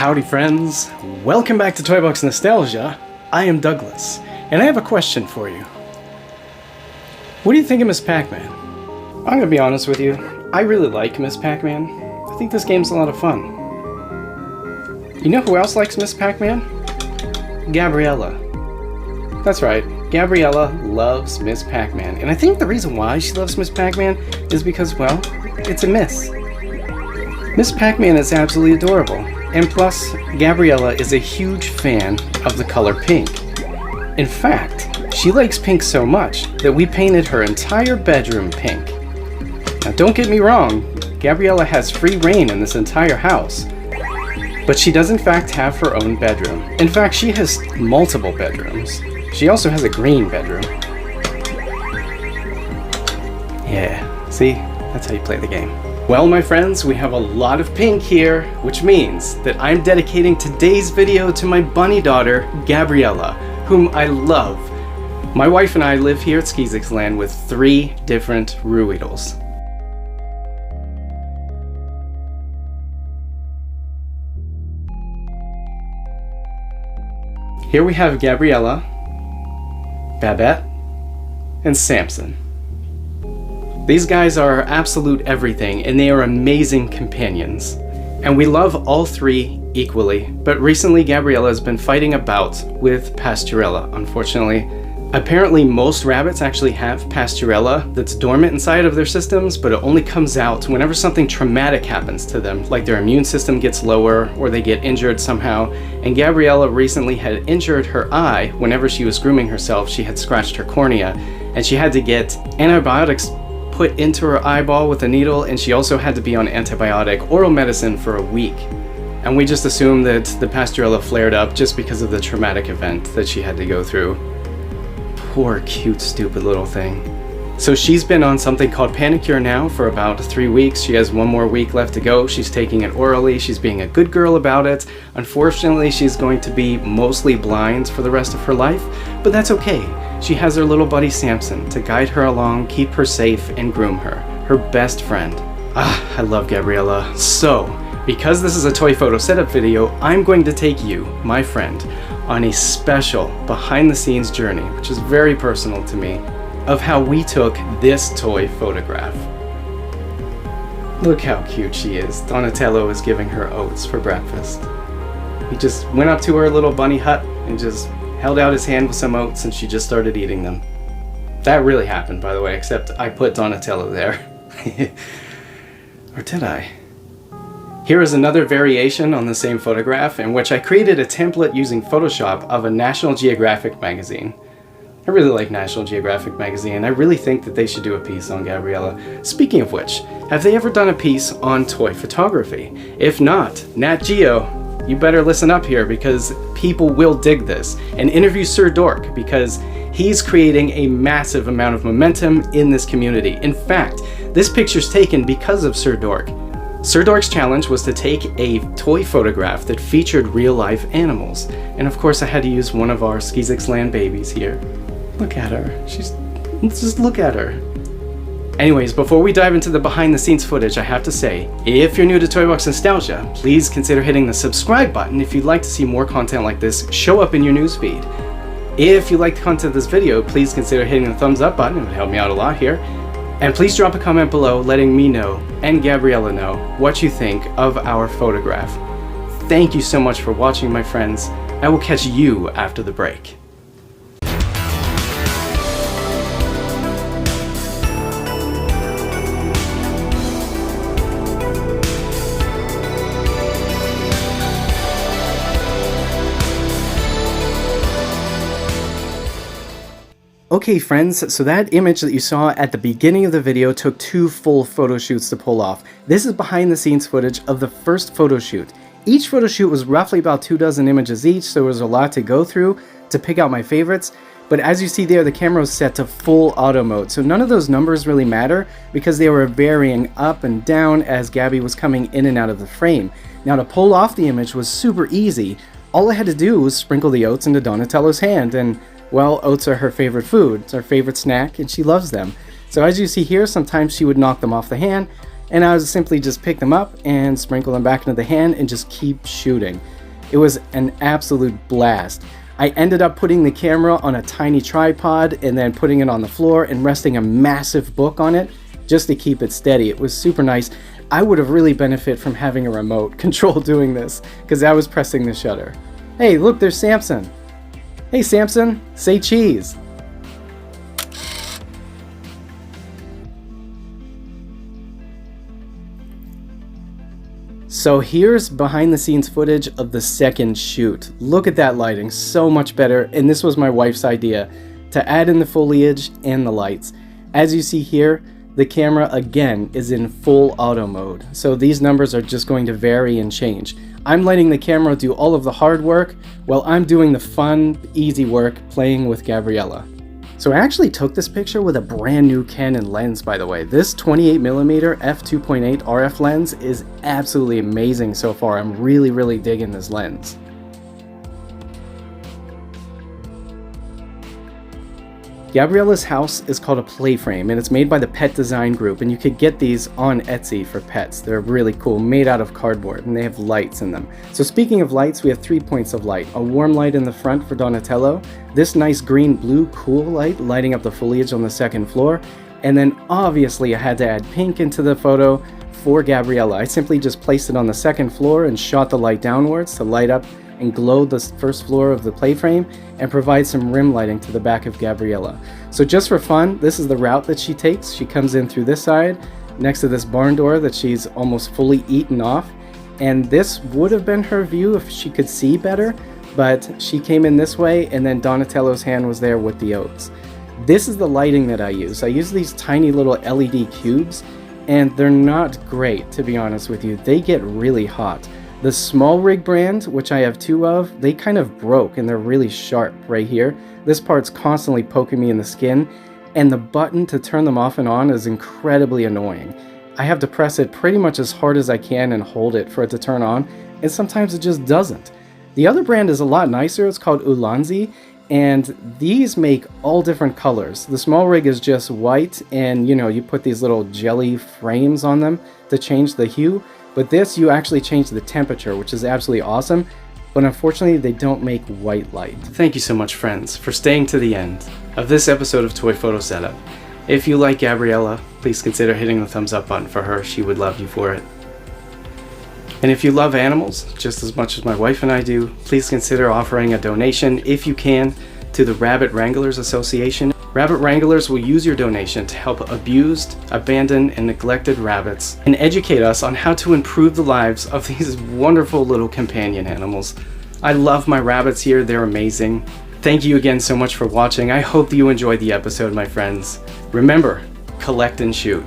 Howdy friends, welcome back to Toy Box Nostalgia. I am Douglas, and I have a question for you. What do you think of Miss Pac-Man? I'm gonna be honest with you, I really like Miss Pac-Man. I think this game's a lot of fun. You know who else likes Miss Pac-Man? Gabriella. That's right, Gabriella loves Miss Pac-Man, and I think the reason why she loves Miss Pac-Man is because, well, it's a miss. Miss Pac-Man is absolutely adorable, and plus, Gabriella is a huge fan of the color pink. In fact, she likes pink so much that we painted her entire bedroom pink. Now don't get me wrong, Gabriella has free reign in this entire house, but she does in fact have her own bedroom. In fact, she has multiple bedrooms. She also has a green bedroom. Yeah, see? That's how you play the game. Well, my friends, we have a lot of pink here, which means that I'm dedicating today's video to my bunny daughter, Gabriella, whom I love. My wife and I live here at Skeezix Land with 3 different Ruidals. Here we have Gabriella, Babette, and Samson. These guys are absolute everything, and they are amazing companions. And we love all 3 equally, but recently Gabriella has been fighting a bout with Pasturella, unfortunately. Apparently most rabbits actually have Pasturella that's dormant inside of their systems, but it only comes out whenever something traumatic happens to them, like their immune system gets lower or they get injured somehow. And Gabriella recently had injured her eye whenever she was grooming herself. She had scratched her cornea, and she had to get antibiotics put into her eyeball with a needle, and she also had to be on antibiotic oral medicine for a week. And we just assumed that the Pasturella flared up just because of the traumatic event that she had to go through. Poor, cute, stupid little thing. So she's been on something called Panicure now for about 3 weeks. She has 1 more week left to go. She's taking it orally. She's being a good girl about it. Unfortunately, she's going to be mostly blind for the rest of her life, but that's okay. She has her little buddy Samson to guide her along, keep her safe, and groom her. Her best friend. Ah, I love Gabriella. So, because this is a toy photo setup video, I'm going to take you, my friend, on a special behind-the-scenes journey, which is very personal to me, of how we took this toy photograph. Look how cute she is. Donatello is giving her oats for breakfast. He just went up to her little bunny hut and just held out his hand with some oats, and she just started eating them. That really happened, by the way, except I put Donatello there. Or did I? Here is another variation on the same photograph in which I created a template using Photoshop of a National Geographic magazine. I really like National Geographic magazine. I really think that they should do a piece on Gabriella. Speaking of which, have they ever done a piece on toy photography? If not, Nat Geo, you better listen up here because people will dig this. And interview Sir Dork because he's creating a massive amount of momentum in this community. In fact, this picture's taken because of Sir Dork. Sir Dork's challenge was to take a toy photograph that featured real-life animals. And of course I had to use one of our Skeezix Land babies here. Look at her. Just look at her. Anyways, before we dive into the behind-the-scenes footage, I have to say, if you're new to Toy Box Nostalgia, please consider hitting the subscribe button if you'd like to see more content like this show up in your newsfeed. If you like the content of this video, please consider hitting the thumbs up button. It would help me out a lot here. And please drop a comment below letting me know, and Gabriella know, what you think of our photograph. Thank you so much for watching, my friends. I will catch you after the break. Okay friends, so that image that you saw at the beginning of the video took 2 full photo shoots to pull off. This is behind the scenes footage of the first photo shoot. Each photo shoot was roughly about 24 images each, so there was a lot to go through to pick out my favorites. But as you see there, the camera was set to full auto mode, so none of those numbers really matter because they were varying up and down as Gabby was coming in and out of the frame. Now to pull off the image was super easy. All I had to do was sprinkle the oats into Donatello's hand, and well, oats are her favorite food. It's her favorite snack, and she loves them. So as you see here, sometimes she would knock them off the hand, and I would simply just pick them up and sprinkle them back into the hand and just keep shooting. It was an absolute blast. I ended up putting the camera on a tiny tripod and then putting it on the floor and resting a massive book on it just to keep it steady. It was super nice. I would have really benefited from having a remote control doing this because I was pressing the shutter. Hey, look, there's Samson. Hey, Samson, say cheese. So here's behind the scenes footage of the second shoot. Look at that lighting, so much better. And this was my wife's idea, to add in the foliage and the lights. As you see here, the camera again is in full auto mode. So these numbers are just going to vary and change. I'm letting the camera do all of the hard work while I'm doing the fun, easy work playing with Gabriella. So I actually took this picture with a brand new Canon lens, by the way. This 28mm f2.8 RF lens is absolutely amazing so far. I'm really digging this lens. Gabriella's house is called a Playframe, and it's made by the Pet Design Group, and you could get these on Etsy for pets. They're really cool, made out of cardboard, and they have lights in them. So speaking of lights, we have 3 points of light. A warm light in the front for Donatello, this nice green-blue cool light lighting up the foliage on the second floor, and then obviously I had to add pink into the photo for Gabriella. I simply just placed it on the second floor and shot the light downwards to light up and glow the first floor of the Playframe and provide some rim lighting to the back of Gabriella. So just for fun, this is the route that she takes. She comes in through this side, next to this barn door that she's almost fully eaten off. And this would have been her view if she could see better, but she came in this way, and then Donatello's hand was there with the oats. This is the lighting that I use. I use these tiny little LED cubes, and they're not great, to be honest with you. They get really hot. The small rig brand, which I have 2 of, they kind of broke and they're really sharp right here. This part's constantly poking me in the skin, and the button to turn them off and on is incredibly annoying. I have to press it pretty much as hard as I can and hold it for it to turn on, and sometimes it just doesn't. The other brand is a lot nicer. It's called Ulanzi, and these make all different colors. The small rig is just white, and you put these little jelly frames on them to change the hue. But this, you actually change the temperature, which is absolutely awesome, but unfortunately they don't make white light. Thank you so much, friends, for staying to the end of this episode of Toy Photo Setup. If you like Gabriella, please consider hitting the thumbs up button for her. She would love you for it. And if you love animals just as much as my wife and I do, please consider offering a donation, if you can, to the Rabbit Wranglers Association. Rabbit Wranglers will use your donation to help abused, abandoned, and neglected rabbits and educate us on how to improve the lives of these wonderful little companion animals. I love my rabbits here, they're amazing. Thank you again so much for watching. I hope you enjoyed the episode, my friends. Remember, collect and shoot.